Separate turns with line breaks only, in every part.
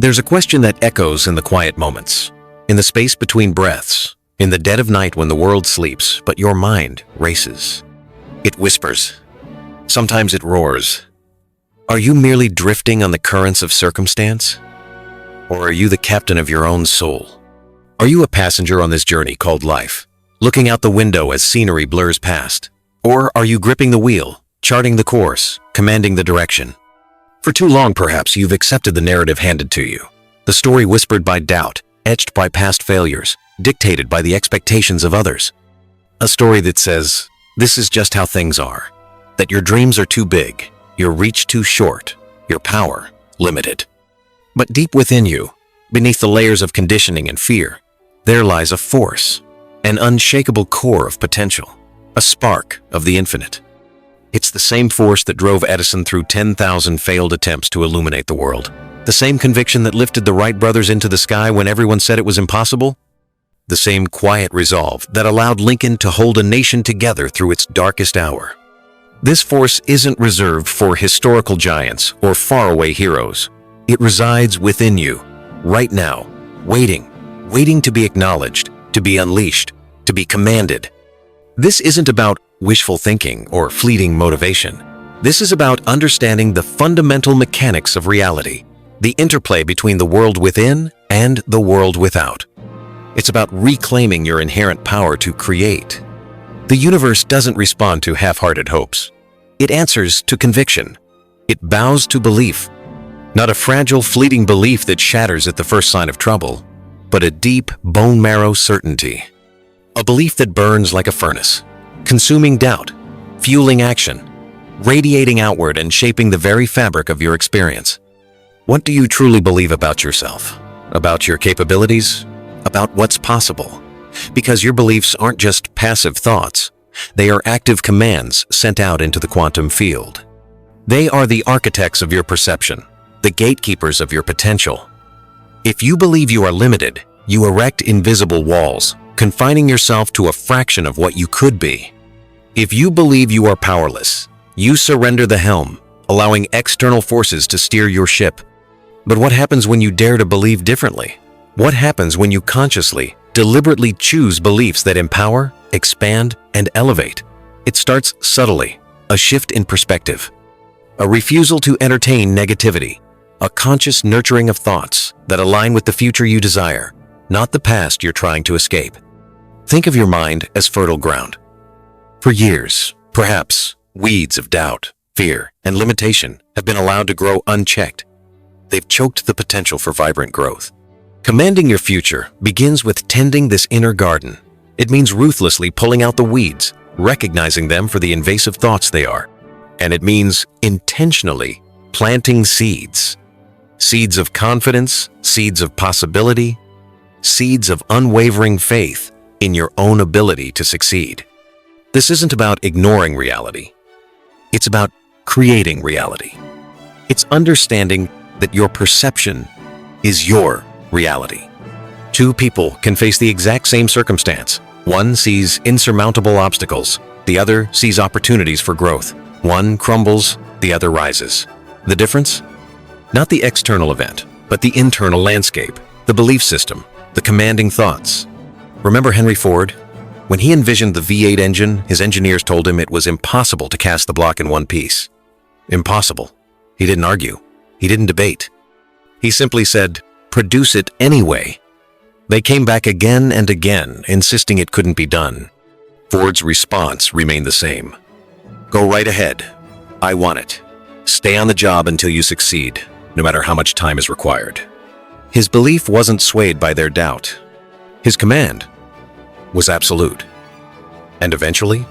There's a question that echoes in the quiet moments, in the space between breaths, in the dead of night when the world sleeps, but your mind races. It whispers. Sometimes it roars. Are you merely drifting on the currents of circumstance? Or are you the captain of your own soul? Are you a passenger on this journey called life, looking out the window as scenery blurs past? Or are you gripping the wheel, charting the course, commanding the direction? For too long, perhaps, you've accepted the narrative handed to you, the story whispered by doubt, etched by past failures, dictated by the expectations of others. A story that says, this is just how things are, that your dreams are too big, your reach too short, your power limited. But deep within you, beneath the layers of conditioning and fear, there lies a force, an unshakable core of potential, a spark of the infinite. It's the same force that drove Edison through 10,000 failed attempts to illuminate the world. The same conviction that lifted the Wright brothers into the sky when everyone said it was impossible. The same quiet resolve that allowed Lincoln to hold a nation together through its darkest hour. This force isn't reserved for historical giants or faraway heroes. It resides within you, right now, waiting to be acknowledged, to be unleashed, to be commanded. This isn't about wishful thinking or fleeting motivation. This is about understanding the fundamental mechanics of reality, the interplay between the world within and the world without. It's about reclaiming your inherent power to create. The universe doesn't respond to half-hearted hopes. It answers to conviction. It bows to belief. Not a fragile, fleeting belief that shatters at the first sign of trouble, but a deep, bone-marrow certainty. A belief that burns like a furnace, consuming doubt, fueling action, radiating outward and shaping the very fabric of your experience. What do you truly believe about yourself? About your capabilities? About what's possible? Because your beliefs aren't just passive thoughts. They are active commands sent out into the quantum field. They are the architects of your perception, the gatekeepers of your potential. If you believe you are limited, you erect invisible walls, confining yourself to a fraction of what you could be. If you believe you are powerless, you surrender the helm, allowing external forces to steer your ship. But what happens when you dare to believe differently? What happens when you consciously, deliberately choose beliefs that empower, expand, and elevate? It starts subtly, a shift in perspective, a refusal to entertain negativity, a conscious nurturing of thoughts that align with the future you desire, not the past you're trying to escape. Think of your mind as fertile ground. For years, perhaps, weeds of doubt, fear, and limitation have been allowed to grow unchecked. They've choked the potential for vibrant growth. Commanding your future begins with tending this inner garden. It means ruthlessly pulling out the weeds, recognizing them for the invasive thoughts they are. And it means intentionally planting seeds. Seeds of confidence, seeds of possibility, seeds of unwavering faith in your own ability to succeed. This isn't about ignoring reality. It's about creating reality. It's understanding that your perception is your reality. Two people can face the exact same circumstance. One sees insurmountable obstacles. The other sees opportunities for growth. One crumbles, the other rises. The difference? Not the external event, but the internal landscape, the belief system, the commanding thoughts. Remember Henry Ford? When he envisioned the V8 engine, his engineers told him it was impossible to cast the block in one piece. Impossible. He didn't argue. He didn't debate. He simply said, "Produce it anyway." They came back again and again, insisting it couldn't be done. Ford's response remained the same. "Go right ahead. I want it. Stay on the job until you succeed, no matter how much time is required." His belief wasn't swayed by their doubt. His command was absolute. And eventually,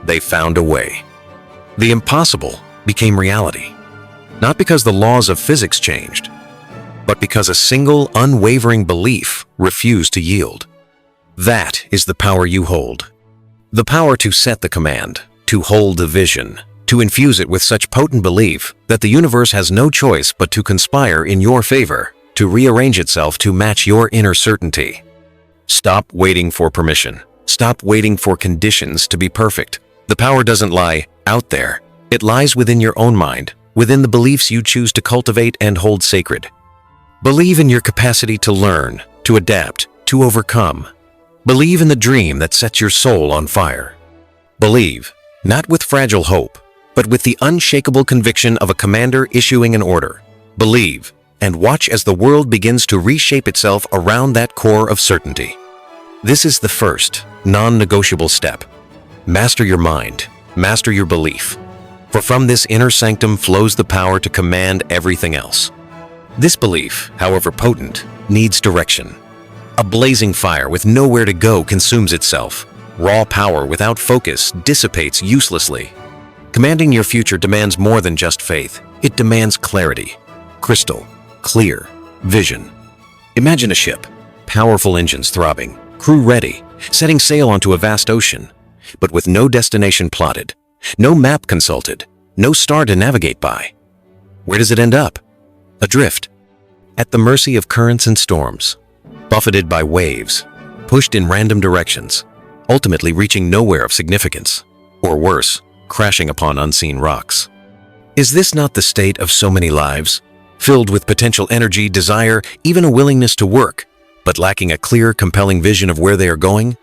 they found a way. The impossible became reality. Not because the laws of physics changed, but because a single unwavering belief refused to yield. That is the power you hold. The power to set the command, to hold the vision, to infuse it with such potent belief that the universe has no choice but to conspire in your favor, to rearrange itself to match your inner certainty. Stop waiting for permission. Stop waiting for conditions to be perfect. The power doesn't lie out there. It lies within your own mind, within the beliefs you choose to cultivate and hold sacred. Believe in your capacity to learn, to adapt, to overcome. Believe in the dream that sets your soul on fire. Believe, not with fragile hope, but with the unshakable conviction of a commander issuing an order. Believe, and watch as the world begins to reshape itself around that core of certainty. This is the first, non-negotiable step. Master your mind, master your belief. For from this inner sanctum flows the power to command everything else. This belief, however potent, needs direction. A blazing fire with nowhere to go consumes itself. Raw power without focus dissipates uselessly. Commanding your future demands more than just faith. It demands clarity. Crystal, clear, vision. Imagine a ship, powerful engines throbbing, crew ready, setting sail onto a vast ocean, but with no destination plotted, no map consulted, no star to navigate by. Where does it end up? Adrift, at the mercy of currents and storms, buffeted by waves, pushed in random directions, ultimately reaching nowhere of significance, or worse, crashing upon unseen rocks. Is this not the state of so many lives, filled with potential energy, desire, even a willingness to work, but lacking a clear, compelling vision of where they are going?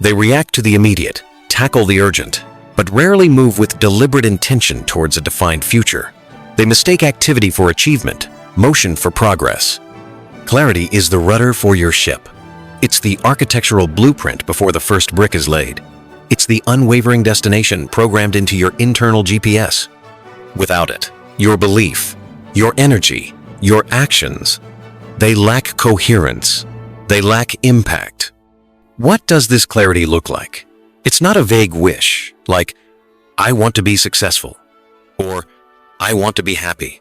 They react to the immediate, tackle the urgent, but rarely move with deliberate intention towards a defined future. They mistake activity for achievement, motion for progress. Clarity is the rudder for your ship. It's the architectural blueprint before the first brick is laid. It's the unwavering destination programmed into your internal GPS. Without it, your belief, your energy, your actions, they lack coherence. They lack impact. What does this clarity look like? It's not a vague wish, like, I want to be successful, or I want to be happy.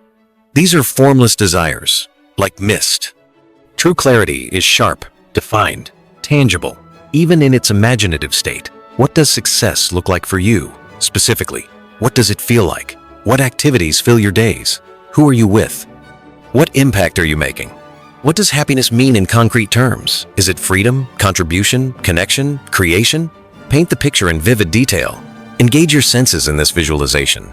These are formless desires, like mist. True clarity is sharp, defined, tangible, even in its imaginative state. What does success look like for you, specifically? What does it feel like? What activities fill your days? Who are you with? What impact are you making? What does happiness mean in concrete terms? Is it freedom, contribution, connection, creation? Paint the picture in vivid detail. Engage your senses in this visualization.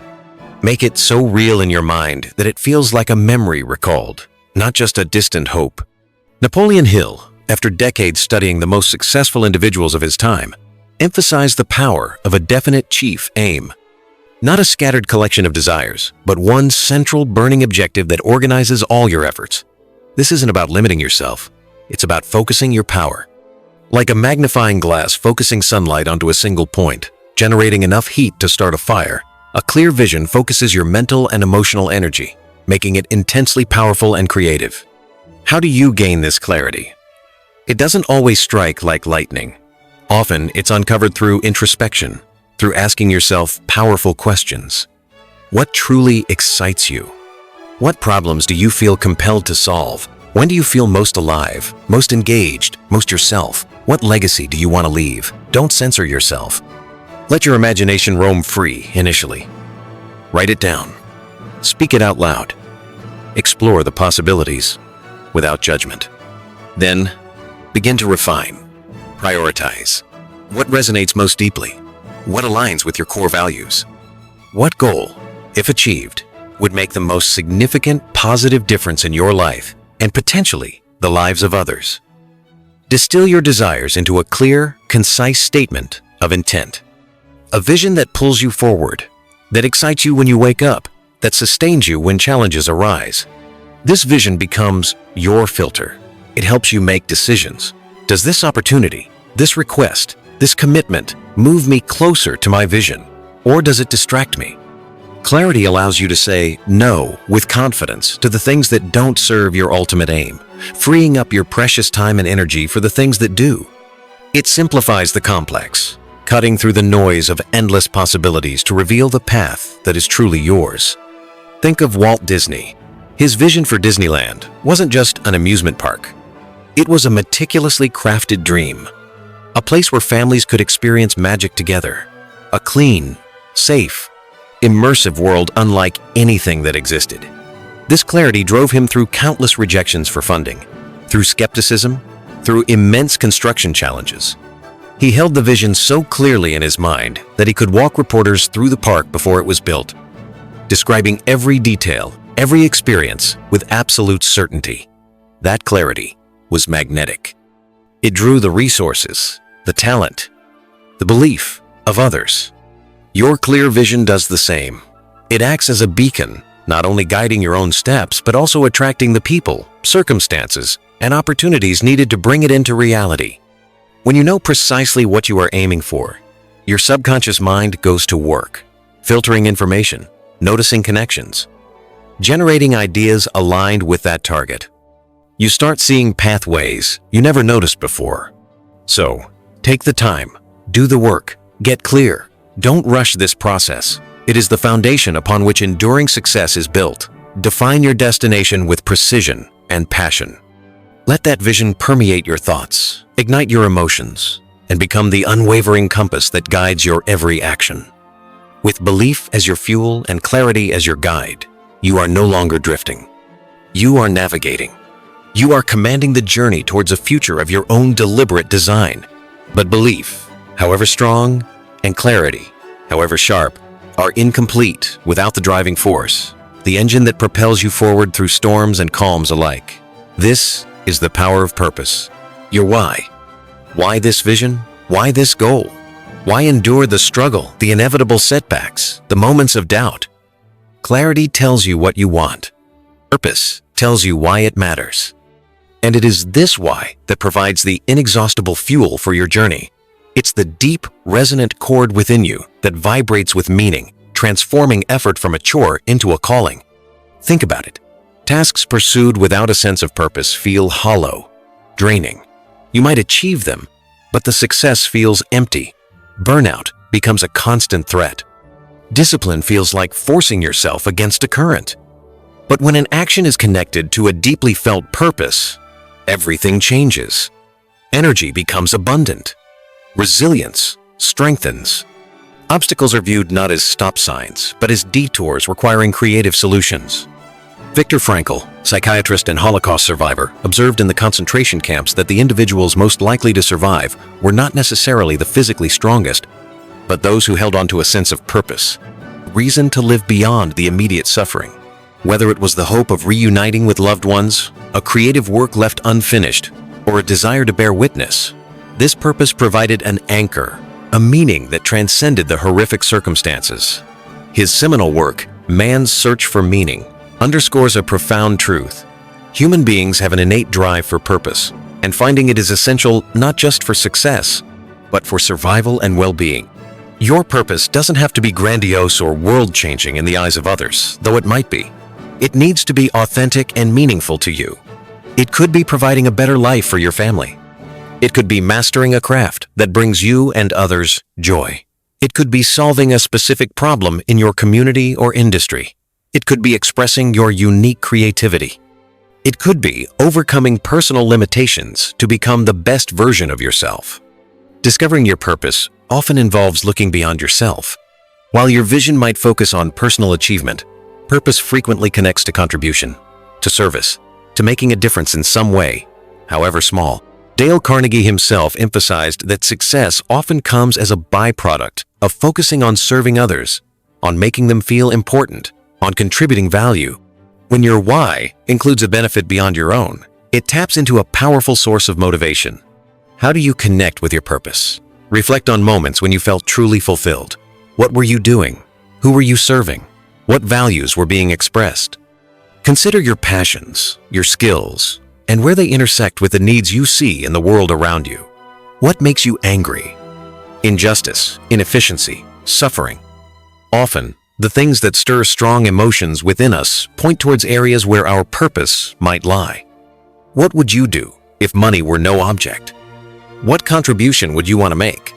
Make it so real in your mind that it feels like a memory recalled, not just a distant hope. Napoleon Hill, after decades studying the most successful individuals of his time, emphasized the power of a definite chief aim. Not a scattered collection of desires, but one central burning objective that organizes all your efforts. This isn't about limiting yourself. It's about focusing your power. Like a magnifying glass focusing sunlight onto a single point, generating enough heat to start a fire, a clear vision focuses your mental and emotional energy, making it intensely powerful and creative. How do you gain this clarity? It doesn't always strike like lightning. Often, it's uncovered through introspection, through asking yourself powerful questions. What truly excites you? What problems do you feel compelled to solve? When do you feel most alive, most engaged, most yourself? What legacy do you want to leave? Don't censor yourself. Let your imagination roam free initially. Write it down. Speak it out loud. Explore the possibilities without judgment. Then, begin to refine, prioritize. What resonates most deeply? What aligns with your core values? What goal, if achieved, would make the most significant positive difference in your life and potentially the lives of others? Distill your desires into a clear, concise statement of intent. A vision that pulls you forward, that excites you when you wake up, that sustains you when challenges arise. This vision becomes your filter. It helps you make decisions. Does this opportunity, this request, this commitment move me closer to my vision, or does it distract me? Clarity allows you to say no with confidence to the things that don't serve your ultimate aim, freeing up your precious time and energy for the things that do. It simplifies the complex, cutting through the noise of endless possibilities to reveal the path that is truly yours. Think of Walt Disney. His vision for Disneyland wasn't just an amusement park. It was a meticulously crafted dream, a place where families could experience magic together, a clean, safe, immersive world unlike anything that existed. This clarity drove him through countless rejections for funding, through skepticism, through immense construction challenges. He held the vision so clearly in his mind that he could walk reporters through the park before it was built, describing every detail, every experience with absolute certainty. That clarity was magnetic. It drew the resources, the talent, the belief of others. Your clear vision does the same. It acts as a beacon, not only guiding your own steps, but also attracting the people, circumstances, and opportunities needed to bring it into reality. When you know precisely what you are aiming for, your subconscious mind goes to work, filtering information, noticing connections, generating ideas aligned with that target. You start seeing pathways you never noticed before. So, take the time, do the work, get clear. Don't rush this process. It is the foundation upon which enduring success is built. Define your destination with precision and passion. Let that vision permeate your thoughts, ignite your emotions, and become the unwavering compass that guides your every action. With belief as your fuel and clarity as your guide, you are no longer drifting. You are navigating. You are commanding the journey towards a future of your own deliberate design. But belief, however strong, and clarity, however sharp, are incomplete without the driving force, the engine that propels you forward through storms and calms alike. This is the power of purpose. Your why. Why this vision? Why this goal? Why endure the struggle, the inevitable setbacks, the moments of doubt? Clarity tells you what you want. Purpose tells you why it matters. And it is this why that provides the inexhaustible fuel for your journey. It's the deep, resonant chord within you that vibrates with meaning, transforming effort from a chore into a calling. Think about it. Tasks pursued without a sense of purpose feel hollow, draining. You might achieve them, but the success feels empty. Burnout becomes a constant threat. Discipline feels like forcing yourself against a current. But when an action is connected to a deeply felt purpose, everything changes. Energy becomes abundant. Resilience strengthens. Obstacles are viewed not as stop signs, but as detours requiring creative solutions. Viktor Frankl, psychiatrist and Holocaust survivor, observed in the concentration camps that the individuals most likely to survive were not necessarily the physically strongest, but those who held on to a sense of purpose, reason to live beyond the immediate suffering. Whether it was the hope of reuniting with loved ones, a creative work left unfinished, or a desire to bear witness, this purpose provided an anchor, a meaning that transcended the horrific circumstances. His seminal work, Man's Search for Meaning, underscores a profound truth. Human beings have an innate drive for purpose, and finding it is essential not just for success, but for survival and well-being. Your purpose doesn't have to be grandiose or world-changing in the eyes of others, though it might be. It needs to be authentic and meaningful to you. It could be providing a better life for your family. It could be mastering a craft that brings you and others joy. It could be solving a specific problem in your community or industry. It could be expressing your unique creativity. It could be overcoming personal limitations to become the best version of yourself. Discovering your purpose often involves looking beyond yourself. While your vision might focus on personal achievement, purpose frequently connects to contribution, to service, to making a difference in some way, however small. Dale Carnegie himself emphasized that success often comes as a byproduct of focusing on serving others, on making them feel important, on contributing value. When your why includes a benefit beyond your own, it taps into a powerful source of motivation. How do you connect with your purpose? Reflect on moments when you felt truly fulfilled. What were you doing? Who were you serving? What values were being expressed? Consider your passions, your skills, and where they intersect with the needs you see in the world around you. What makes you angry? Injustice, inefficiency, suffering. Often, the things that stir strong emotions within us point towards areas where our purpose might lie. What would you do if money were no object? What contribution would you want to make?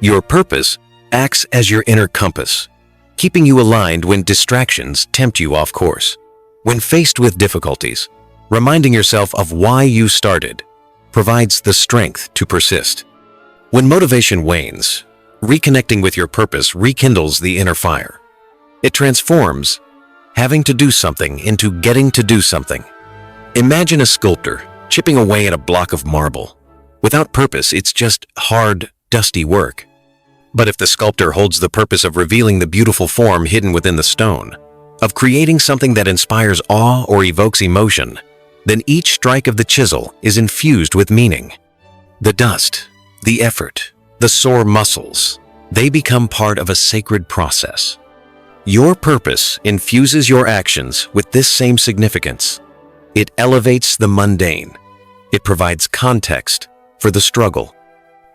Your purpose acts as your inner compass, keeping you aligned when distractions tempt you off course. When faced with difficulties, reminding yourself of why you started provides the strength to persist. When motivation wanes, reconnecting with your purpose rekindles the inner fire. It transforms having to do something into getting to do something. Imagine a sculptor chipping away at a block of marble. Without purpose, it's just hard, dusty work. But if the sculptor holds the purpose of revealing the beautiful form hidden within the stone, of creating something that inspires awe or evokes emotion, then each strike of the chisel is infused with meaning. The dust, the effort, the sore muscles, they become part of a sacred process. Your purpose infuses your actions with this same significance. It elevates the mundane. It provides context for the struggle.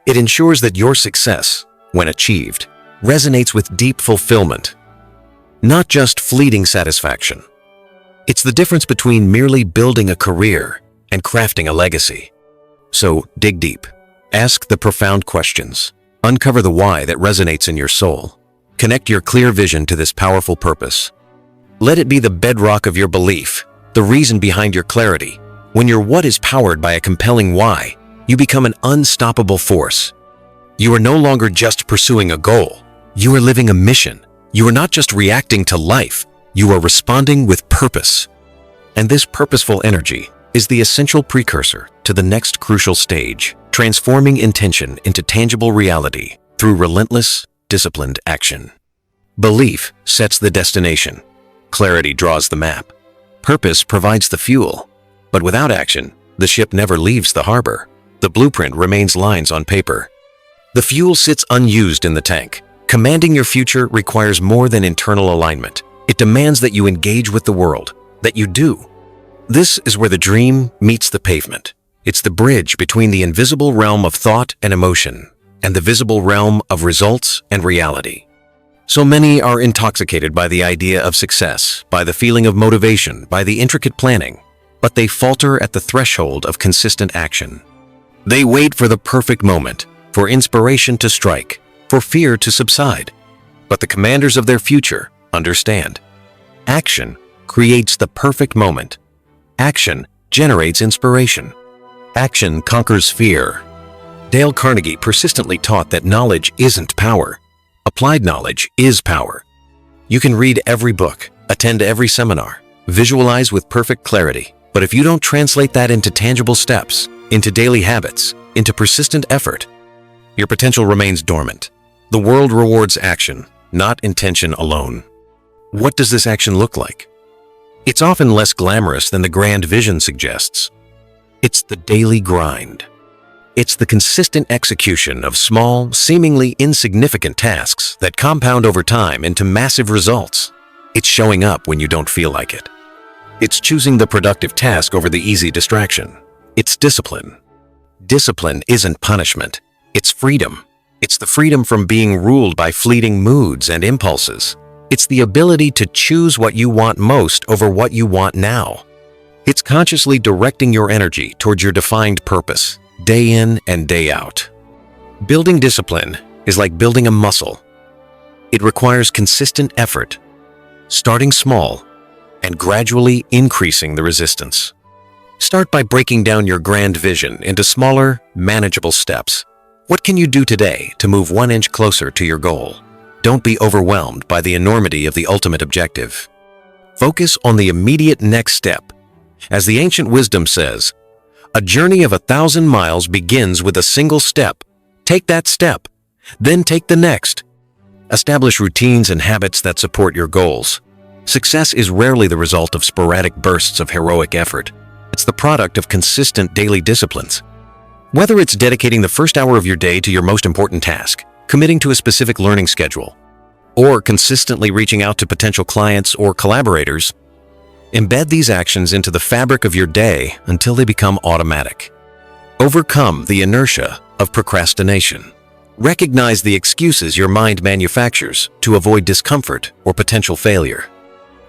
It ensures that your success, when achieved, resonates with deep fulfillment, not just fleeting satisfaction. It's the difference between merely building a career and crafting a legacy. So dig deep, ask the profound questions, uncover the why that resonates in your soul. Connect your clear vision to this powerful purpose. Let it be the bedrock of your belief, the reason behind your clarity. When your what is powered by a compelling why, you become an unstoppable force. You are no longer just pursuing a goal. You are living a mission. You are not just reacting to life. You are responding with purpose. And this purposeful energy is the essential precursor to the next crucial stage, transforming intention into tangible reality through relentless, disciplined action. Belief sets the destination. Clarity draws the map. Purpose provides the fuel. But without action, the ship never leaves the harbor. The blueprint remains lines on paper. The fuel sits unused in the tank. Commanding your future requires more than internal alignment. It demands that you engage with the world, that you do. This is where the dream meets the pavement. It's the bridge between the invisible realm of thought and emotion and the visible realm of results and reality. So many are intoxicated by the idea of success, by the feeling of motivation, by the intricate planning, but they falter at the threshold of consistent action. They wait for the perfect moment, for inspiration to strike, for fear to subside. But the commanders of their future understand. Action creates the perfect moment. Action generates inspiration. Action conquers fear. Dale Carnegie persistently taught that knowledge isn't power. Applied knowledge is power. You can read every book, attend every seminar, visualize with perfect clarity, but if you don't translate that into tangible steps, into daily habits, into persistent effort, your potential remains dormant. The world rewards action, not intention alone. What does this action look like? It's often less glamorous than the grand vision suggests. It's the daily grind. It's the consistent execution of small, seemingly insignificant tasks that compound over time into massive results. It's showing up when you don't feel like it. It's choosing the productive task over the easy distraction. It's discipline. Discipline isn't punishment. It's freedom. It's the freedom from being ruled by fleeting moods and impulses. It's the ability to choose what you want most over what you want now. It's consciously directing your energy towards your defined purpose, day in and day out. Building discipline is like building a muscle. It requires consistent effort, starting small and gradually increasing the resistance. Start by breaking down your grand vision into smaller, manageable steps. What can you do today to move 1 inch closer to your goal? Don't be overwhelmed by the enormity of the ultimate objective. Focus on the immediate next step. As the ancient wisdom says, a journey of 1,000 miles begins with a single step. Take that step, then take the next. Establish routines and habits that support your goals. Success is rarely the result of sporadic bursts of heroic effort. It's the product of consistent daily disciplines. Whether it's dedicating the first hour of your day to your most important task, committing to a specific learning schedule, or consistently reaching out to potential clients or collaborators, embed these actions into the fabric of your day until they become automatic. Overcome the inertia of procrastination. Recognize the excuses your mind manufactures to avoid discomfort or potential failure.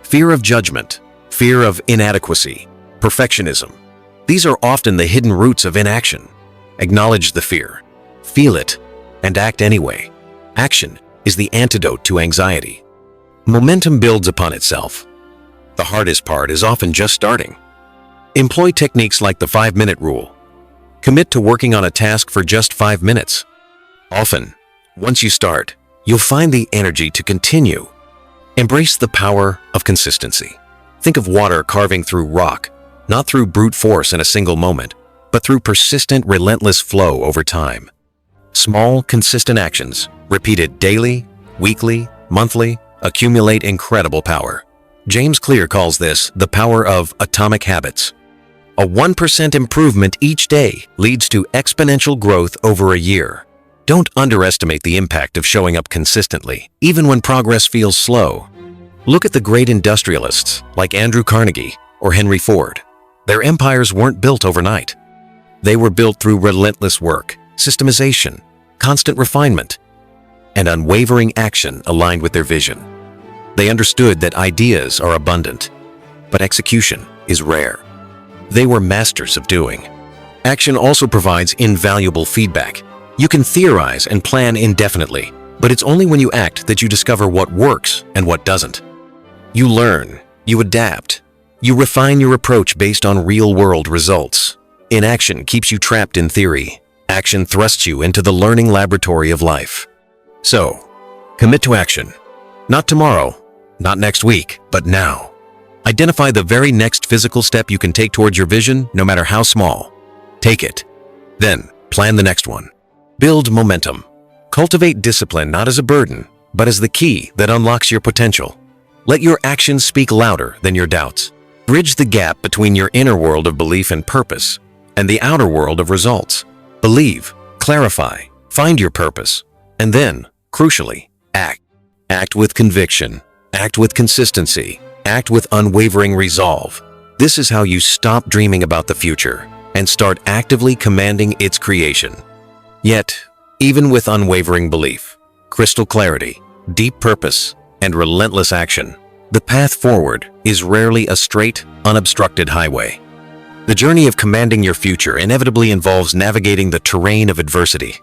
Fear of judgment, fear of inadequacy, perfectionism. These are often the hidden roots of inaction. Acknowledge the fear, feel it, and act anyway. Action is the antidote to anxiety. Momentum builds upon itself. The hardest part is often just starting. Employ techniques like the 5-minute rule. Commit to working on a task for just 5 minutes. Often, once you start, you'll find the energy to continue. Embrace the power of consistency. Think of water carving through rock, not through brute force in a single moment, but through persistent, relentless flow over time. Small, consistent actions, repeated daily, weekly, monthly, accumulate incredible power. James Clear calls this the power of atomic habits. A 1% improvement each day leads to exponential growth over a year. Don't underestimate the impact of showing up consistently, even when progress feels slow. Look at the great industrialists like Andrew Carnegie or Henry Ford. Their empires weren't built overnight. They were built through relentless work, systemization, constant refinement, and unwavering action aligned with their vision. They understood that ideas are abundant, but execution is rare. They were masters of doing. Action also provides invaluable feedback. You can theorize and plan indefinitely, but it's only when you act that you discover what works and what doesn't. You learn, you adapt, you refine your approach based on real-world results. Inaction keeps you trapped in theory. Action thrusts you into the learning laboratory of life. So, commit to action. Not tomorrow, not next week, but now. Identify the very next physical step you can take towards your vision, no matter how small. Take it. Then, plan the next one. Build momentum. Cultivate discipline not as a burden, but as the key that unlocks your potential. Let your actions speak louder than your doubts. Bridge the gap between your inner world of belief and purpose and the outer world of results. Believe, clarify, find your purpose, and then, crucially, act. Act with conviction. Act with consistency. Act with unwavering resolve. This is how you stop dreaming about the future and start actively commanding its creation. Yet, even with unwavering belief, crystal clarity, deep purpose, and relentless action, the path forward is rarely a straight, unobstructed highway. The journey of commanding your future inevitably involves navigating the terrain of adversity.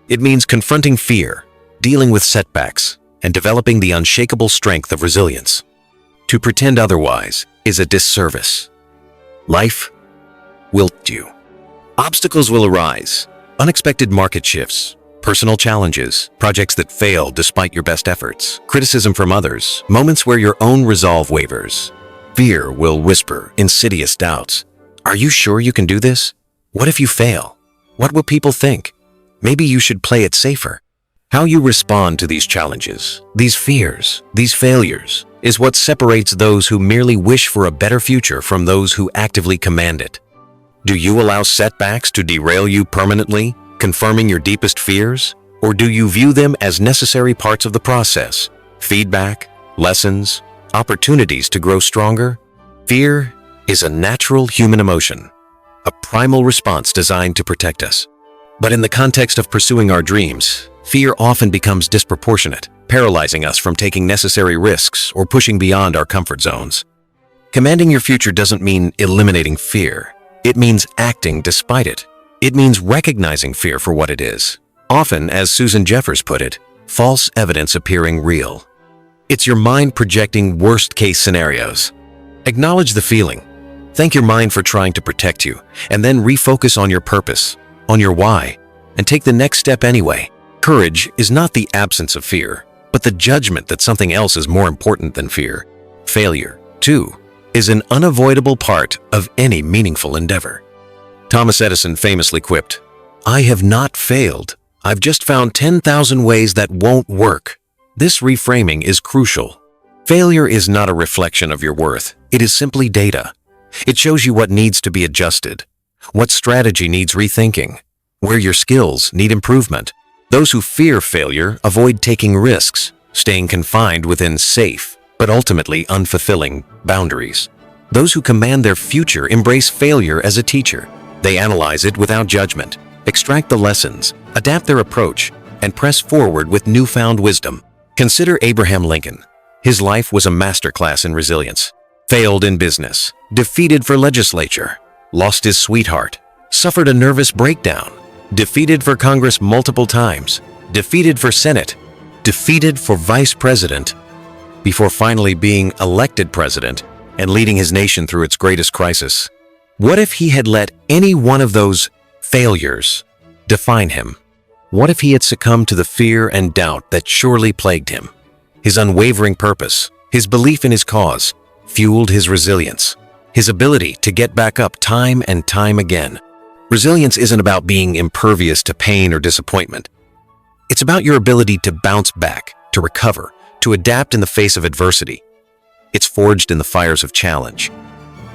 It means confronting fear, dealing with setbacks, and developing the unshakable strength of resilience. To pretend otherwise is a disservice. Life will you. Obstacles will arise. Unexpected market shifts, personal challenges, projects that fail despite your best efforts, criticism from others, moments where your own resolve wavers. Fear will whisper insidious doubts. Are you sure you can do this? What if you fail? What will people think? Maybe you should play it safer. How you respond to these challenges, these fears, these failures, is what separates those who merely wish for a better future from those who actively command it. Do you allow setbacks to derail you permanently, confirming your deepest fears? Or do you view them as necessary parts of the process? Feedback, lessons, opportunities to grow stronger? Fear is a natural human emotion, a primal response designed to protect us. But in the context of pursuing our dreams, fear often becomes disproportionate, paralyzing us from taking necessary risks or pushing beyond our comfort zones. Commanding your future doesn't mean eliminating fear. It means acting despite it. It means recognizing fear for what it is. Often, as Susan Jeffers put it, false evidence appearing real. It's your mind projecting worst-case scenarios. Acknowledge the feeling. Thank your mind for trying to protect you, and then refocus on your purpose, on your why, and take the next step anyway. Courage is not the absence of fear, but the judgment that something else is more important than fear. Failure, too, is an unavoidable part of any meaningful endeavor. Thomas Edison famously quipped, "I have not failed. I've just found 10,000 ways that won't work." This reframing is crucial. Failure is not a reflection of your worth. It is simply data. It shows you what needs to be adjusted, what strategy needs rethinking, where your skills need improvement. Those who fear failure avoid taking risks, staying confined within safe, but ultimately unfulfilling boundaries. Those who command their future embrace failure as a teacher. They analyze it without judgment, extract the lessons, adapt their approach, and press forward with newfound wisdom. Consider Abraham Lincoln. His life was a masterclass in resilience. Failed in business, defeated for legislature, lost his sweetheart, suffered a nervous breakdown, defeated for Congress multiple times, defeated for Senate, defeated for vice president, before finally being elected president and leading his nation through its greatest crisis. What if he had let any one of those failures define him? What if he had succumbed to the fear and doubt that surely plagued him? His unwavering purpose, his belief in his cause, fueled his resilience, his ability to get back up time and time again. Resilience isn't about being impervious to pain or disappointment. It's about your ability to bounce back, to recover, to adapt in the face of adversity. It's forged in the fires of challenge.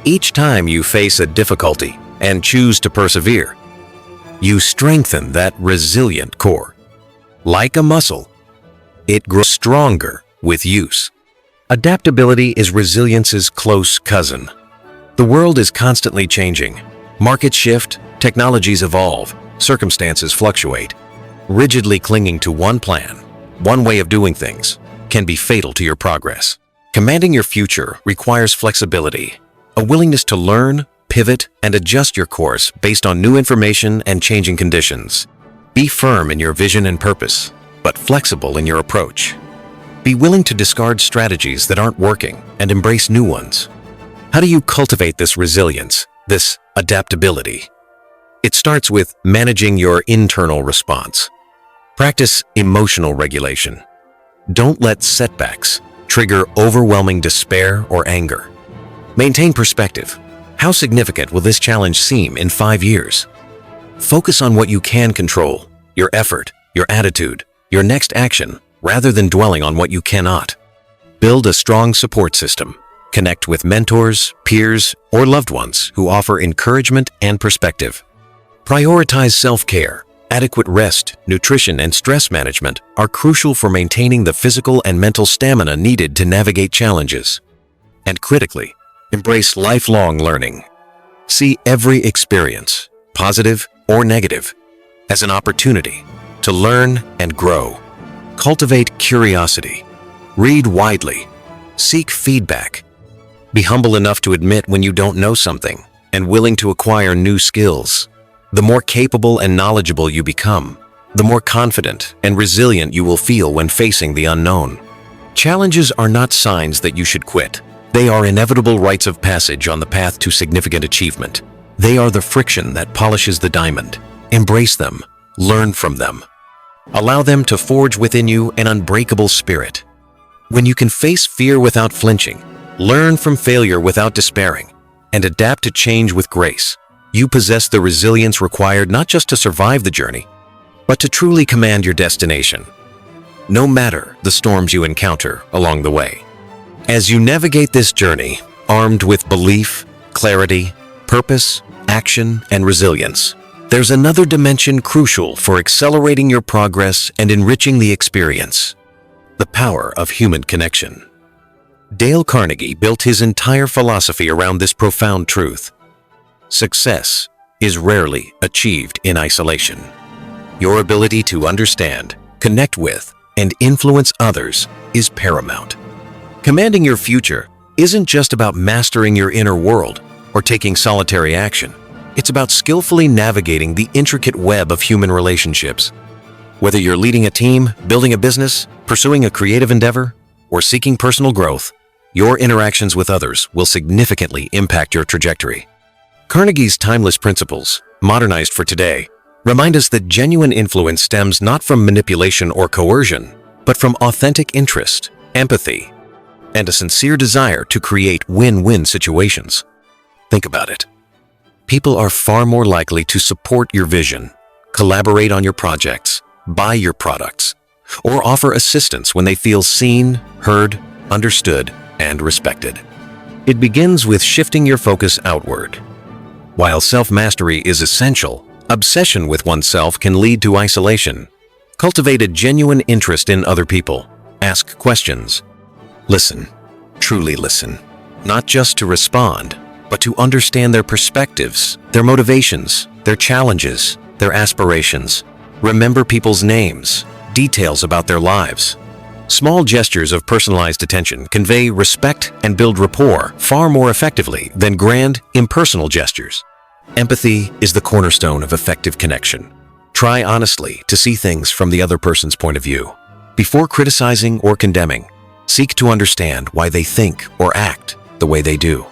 Each time you face a difficulty and choose to persevere, you strengthen that resilient core. Like a muscle, it grows stronger with use. Adaptability is resilience's close cousin. The world is constantly changing. Markets shift, technologies evolve, circumstances fluctuate. Rigidly clinging to one plan, one way of doing things, can be fatal to your progress. Commanding your future requires flexibility, a willingness to learn, pivot, and adjust your course based on new information and changing conditions. Be firm in your vision and purpose, but flexible in your approach. Be willing to discard strategies that aren't working and embrace new ones. How do you cultivate this resilience, this adaptability? It starts with managing your internal response. Practice emotional regulation. Don't let setbacks trigger overwhelming despair or anger. Maintain perspective. How significant will this challenge seem in 5 years? Focus on what you can control, your effort, your attitude, your next action, rather than dwelling on what you cannot. Build a strong support system. Connect with mentors, peers, or loved ones who offer encouragement and perspective. Prioritize self-care. Adequate rest, nutrition, and stress management are crucial for maintaining the physical and mental stamina needed to navigate challenges. And critically, embrace lifelong learning. See every experience, positive or negative, as an opportunity to learn and grow. Cultivate curiosity. Read widely. Seek feedback. Be humble enough to admit when you don't know something and willing to acquire new skills. The more capable and knowledgeable you become, the more confident and resilient you will feel when facing the unknown. Challenges are not signs that you should quit. They are inevitable rites of passage on the path to significant achievement. They are the friction that polishes the diamond. Embrace them. Learn from them. Allow them to forge within you an unbreakable spirit. When you can face fear without flinching, learn from failure without despairing, and adapt to change with grace, you possess the resilience required not just to survive the journey, but to truly command your destination, no matter the storms you encounter along the way. As you navigate this journey, armed with belief, clarity, purpose, action, and resilience, there's another dimension crucial for accelerating your progress and enriching the experience: the power of human connection. Dale Carnegie built his entire philosophy around this profound truth. Success is rarely achieved in isolation. Your ability to understand, connect with, and influence others is paramount. Commanding your future isn't just about mastering your inner world or taking solitary action. It's about skillfully navigating the intricate web of human relationships. Whether you're leading a team, building a business, pursuing a creative endeavor, or seeking personal growth, your interactions with others will significantly impact your trajectory. Carnegie's timeless principles, modernized for today, remind us that genuine influence stems not from manipulation or coercion, but from authentic interest, empathy, and a sincere desire to create win-win situations. Think about it. People are far more likely to support your vision, collaborate on your projects, buy your products, or offer assistance when they feel seen, heard, understood, and respected. It begins with shifting your focus outward. While self-mastery is essential, obsession with oneself can lead to isolation. Cultivate a genuine interest in other people. Ask questions. Listen, truly listen, not just to respond, but to understand their perspectives, their motivations, their challenges, their aspirations. Remember people's names, details about their lives. Small gestures of personalized attention convey respect and build rapport far more effectively than grand, impersonal gestures. Empathy is the cornerstone of effective connection. Try honestly to see things from the other person's point of view. Before criticizing or condemning, seek to understand why they think or act the way they do.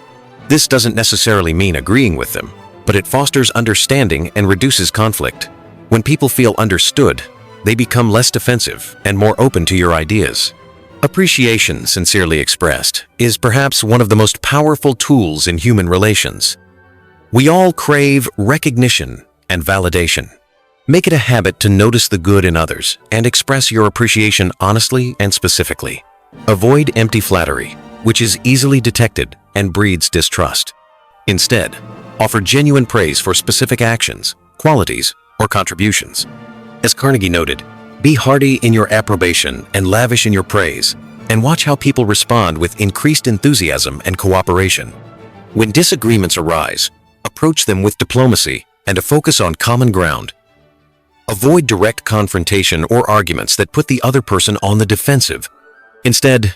This doesn't necessarily mean agreeing with them, but it fosters understanding and reduces conflict. When people feel understood, they become less defensive and more open to your ideas. Appreciation, sincerely expressed, is perhaps one of the most powerful tools in human relations. We all crave recognition and validation. Make it a habit to notice the good in others and express your appreciation honestly and specifically. Avoid empty flattery, which is easily detected and breeds distrust. Instead, offer genuine praise for specific actions, qualities, or contributions. As Carnegie noted, be hearty in your approbation and lavish in your praise, and watch how people respond with increased enthusiasm and cooperation. When disagreements arise, approach them with diplomacy and a focus on common ground. Avoid direct confrontation or arguments that put the other person on the defensive. Instead,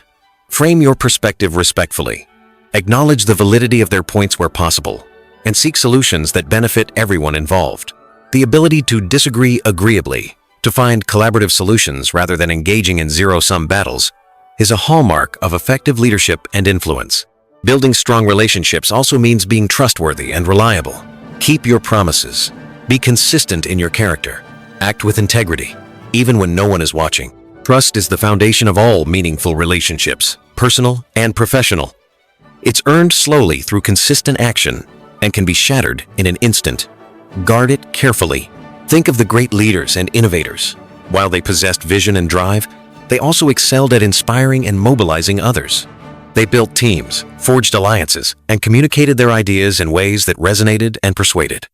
frame your perspective respectfully. Acknowledge the validity of their points where possible, and seek solutions that benefit everyone involved. The ability to disagree agreeably, to find collaborative solutions rather than engaging in zero-sum battles, is a hallmark of effective leadership and influence. Building strong relationships also means being trustworthy and reliable. Keep your promises. Be consistent in your character. Act with integrity, even when no one is watching. Trust is the foundation of all meaningful relationships, personal and professional. It's earned slowly through consistent action and can be shattered in an instant. Guard it carefully. Think of the great leaders and innovators. While they possessed vision and drive, they also excelled at inspiring and mobilizing others. They built teams, forged alliances, and communicated their ideas in ways that resonated and persuaded.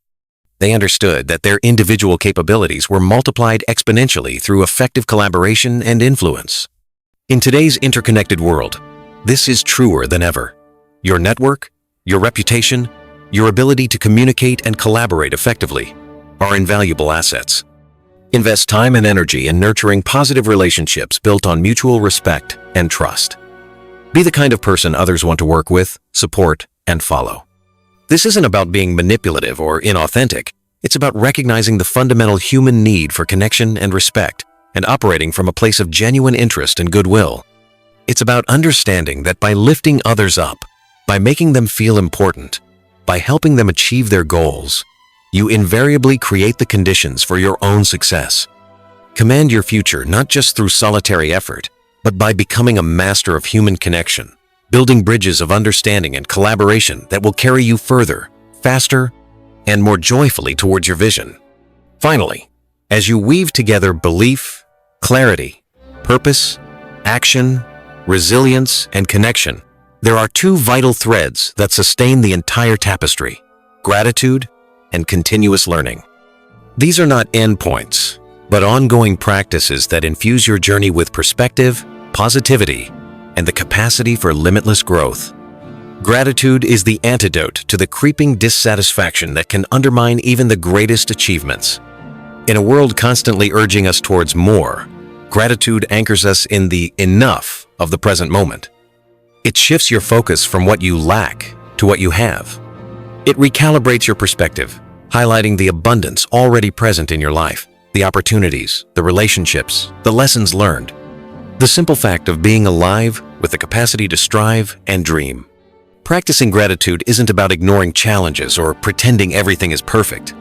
They understood that their individual capabilities were multiplied exponentially through effective collaboration and influence. In today's interconnected world, this is truer than ever. Your network, your reputation, your ability to communicate and collaborate effectively are invaluable assets. Invest time and energy in nurturing positive relationships built on mutual respect and trust. Be the kind of person others want to work with, support, and follow. This isn't about being manipulative or inauthentic. It's about recognizing the fundamental human need for connection and respect and operating from a place of genuine interest and goodwill. It's about understanding that by lifting others up, by making them feel important, by helping them achieve their goals, you invariably create the conditions for your own success. Command your future not just through solitary effort, but by becoming a master of human connection, building bridges of understanding and collaboration that will carry you further, faster, and more joyfully towards your vision. Finally, as you weave together belief, clarity, purpose, action, resilience, and connection, there are two vital threads that sustain the entire tapestry: gratitude and continuous learning. These are not endpoints, but ongoing practices that infuse your journey with perspective, positivity, and the capacity for limitless growth. Gratitude is the antidote to the creeping dissatisfaction that can undermine even the greatest achievements. In a world constantly urging us towards more, gratitude anchors us in the enough of the present moment. It shifts your focus from what you lack to what you have. It recalibrates your perspective, highlighting the abundance already present in your life, the opportunities, the relationships, the lessons learned. The simple fact of being alive with the capacity to strive and dream. Practicing gratitude isn't about ignoring challenges or pretending everything is perfect.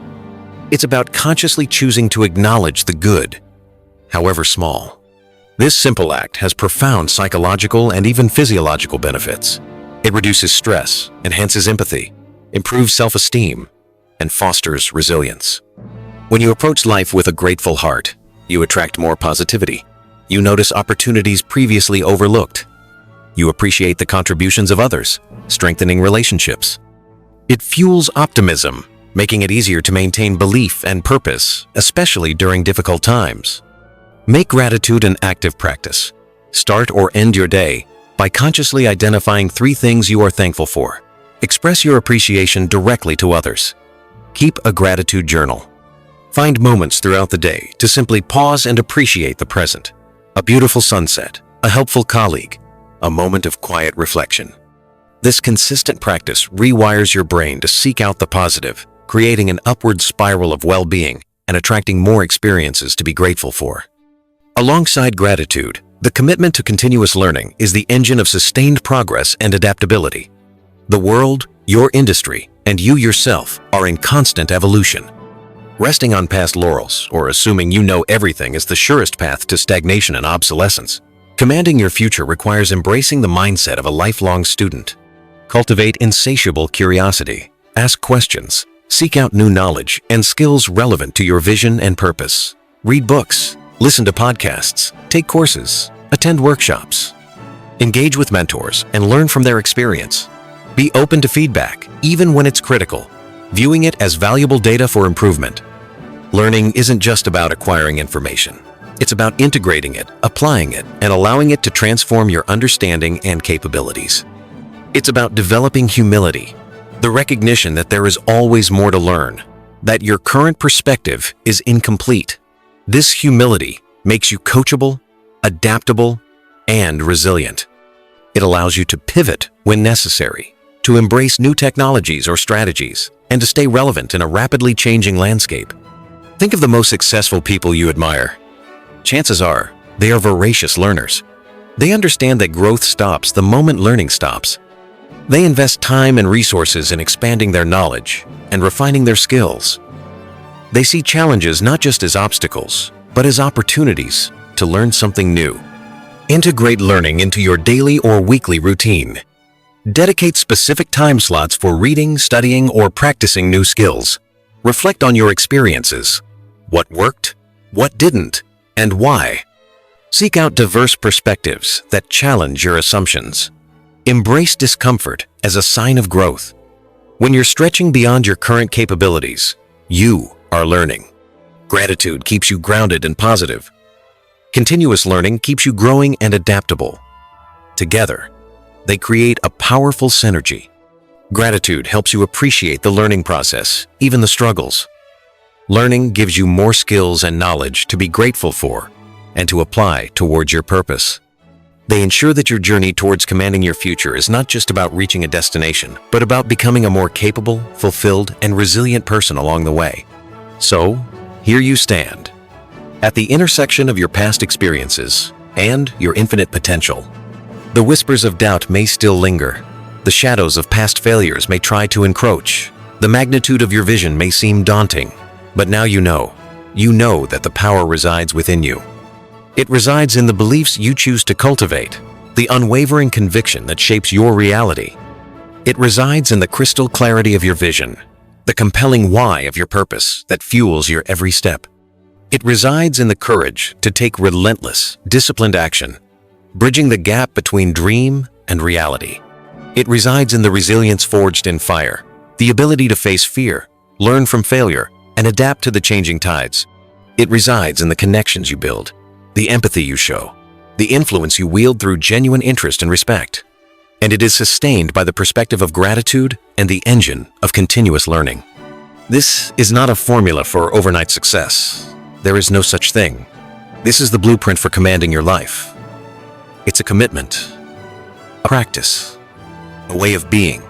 It's about consciously choosing to acknowledge the good, however small. This simple act has profound psychological and even physiological benefits. It reduces stress, enhances empathy, improves self-esteem, and fosters resilience. When you approach life with a grateful heart, you attract more positivity. You notice opportunities previously overlooked. You appreciate the contributions of others, strengthening relationships. It fuels optimism, making it easier to maintain belief and purpose, especially during difficult times. Make gratitude an active practice. Start or end your day by consciously identifying 3 things you are thankful for. Express your appreciation directly to others. Keep a gratitude journal. Find moments throughout the day to simply pause and appreciate the present. A beautiful sunset, a helpful colleague, a moment of quiet reflection. This consistent practice rewires your brain to seek out the positive, creating an upward spiral of well-being and attracting more experiences to be grateful for. Alongside gratitude, the commitment to continuous learning is the engine of sustained progress and adaptability. The world, your industry, and you yourself are in constant evolution. Resting on past laurels or assuming you know everything is the surest path to stagnation and obsolescence. Commanding your future requires embracing the mindset of a lifelong student. Cultivate insatiable curiosity, ask questions, seek out new knowledge and skills relevant to your vision and purpose. Read books, listen to podcasts, take courses, attend workshops. Engage with mentors and learn from their experience. Be open to feedback, even when it's critical, viewing it as valuable data for improvement. Learning isn't just about acquiring information. It's about integrating it, applying it, and allowing it to transform your understanding and capabilities. It's about developing humility, the recognition that there is always more to learn, that your current perspective is incomplete. This humility makes you coachable, adaptable, and resilient. It allows you to pivot when necessary, to embrace new technologies or strategies, and to stay relevant in a rapidly changing landscape. Think of the most successful people you admire. Chances are, they are voracious learners. They understand that growth stops the moment learning stops. They invest time and resources in expanding their knowledge and refining their skills. They see challenges not just as obstacles, but as opportunities to learn something new. Integrate learning into your daily or weekly routine. Dedicate specific time slots for reading, studying, or practicing new skills. Reflect on your experiences. What worked? What didn't? And why? Seek out diverse perspectives that challenge your assumptions. Embrace discomfort as a sign of growth. When you're stretching beyond your current capabilities, you are learning. Gratitude keeps you grounded and positive. Continuous learning keeps you growing and adaptable. Together, they create a powerful synergy. Gratitude helps you appreciate the learning process, even the struggles. Learning gives you more skills and knowledge to be grateful for and to apply towards your purpose. They ensure that your journey towards commanding your future is not just about reaching a destination, but about becoming a more capable, fulfilled, and resilient person along the way. So, here you stand, at the intersection of your past experiences and your infinite potential. The whispers of doubt may still linger. The shadows of past failures may try to encroach. The magnitude of your vision may seem daunting. But now you know that the power resides within you. It resides in the beliefs you choose to cultivate, the unwavering conviction that shapes your reality. It resides in the crystal clarity of your vision, the compelling why of your purpose that fuels your every step. It resides in the courage to take relentless, disciplined action, bridging the gap between dream and reality. It resides in the resilience forged in fire, the ability to face fear, learn from failure, and adapt to the changing tides. It resides in the connections you build, the empathy you show, the influence you wield through genuine interest and respect. And it is sustained by the perspective of gratitude and the engine of continuous learning. This is not a formula for overnight success. There is no such thing. This is the blueprint for commanding your life. It's a commitment, a practice, a way of being.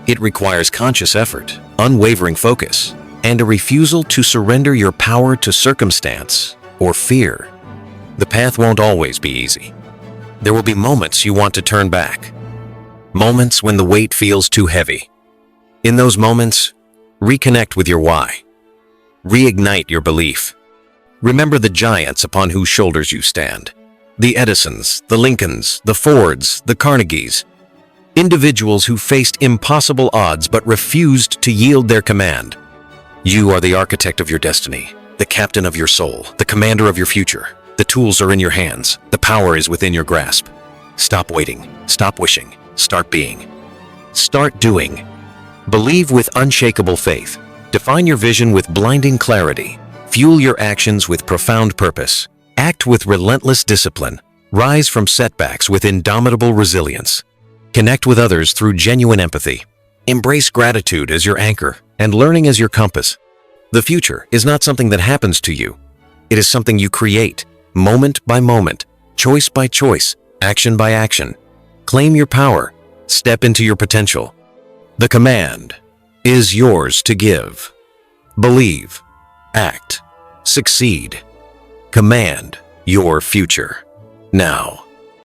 It requires conscious effort, unwavering focus, and a refusal to surrender your power to circumstance or fear. The path won't always be easy. There will be moments you want to turn back, moments when the weight feels too heavy. In those moments, reconnect with your why. Reignite your belief. Remember the giants upon whose shoulders you stand. The Edisons, the Lincolns, the Fords, the Carnegies. Individuals who faced impossible odds but refused to yield their command. You are the architect of your destiny, the captain of your soul, the commander of your future. The tools are in your hands. The power is within your grasp. Stop waiting. Stop wishing. Start being. Start doing. Believe with unshakable faith. Define your vision with blinding clarity. Fuel your actions with profound purpose. Act with relentless discipline. Rise from setbacks with indomitable resilience. Connect with others through genuine empathy. Embrace gratitude as your anchor and learning as your compass. The future is not something that happens to you. It is something you create, moment by moment, choice by choice, action by action. Claim your power. Step into your potential. The command is yours to give. Believe, act, succeed. Command your future now.